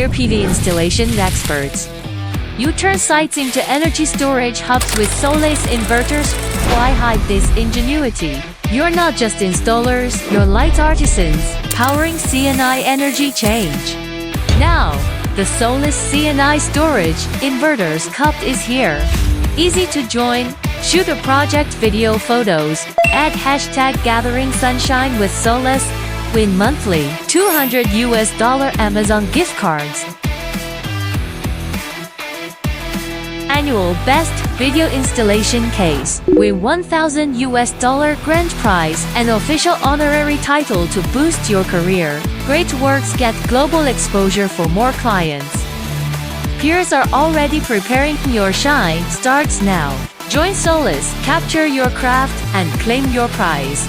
Here PV installation experts. You turn sites into energy storage hubs with Solis inverters. Why hide this ingenuity? You're not just installers, you're light artisans, powering C&I energy change. Now, the Solis C&I Storage Inverters Cup is here. Easy to join, shoot a project video photos, add hashtag Gathering Sunshine with Solis, win monthly $200 Amazon gift cards. Annual Best Video Installation Case, win $1,000 grand prize and official honorary title to boost your career. Great works get global exposure for more clients. Peers are already preparing. Your shine starts now. Join Solis, capture your craft, and claim your prize.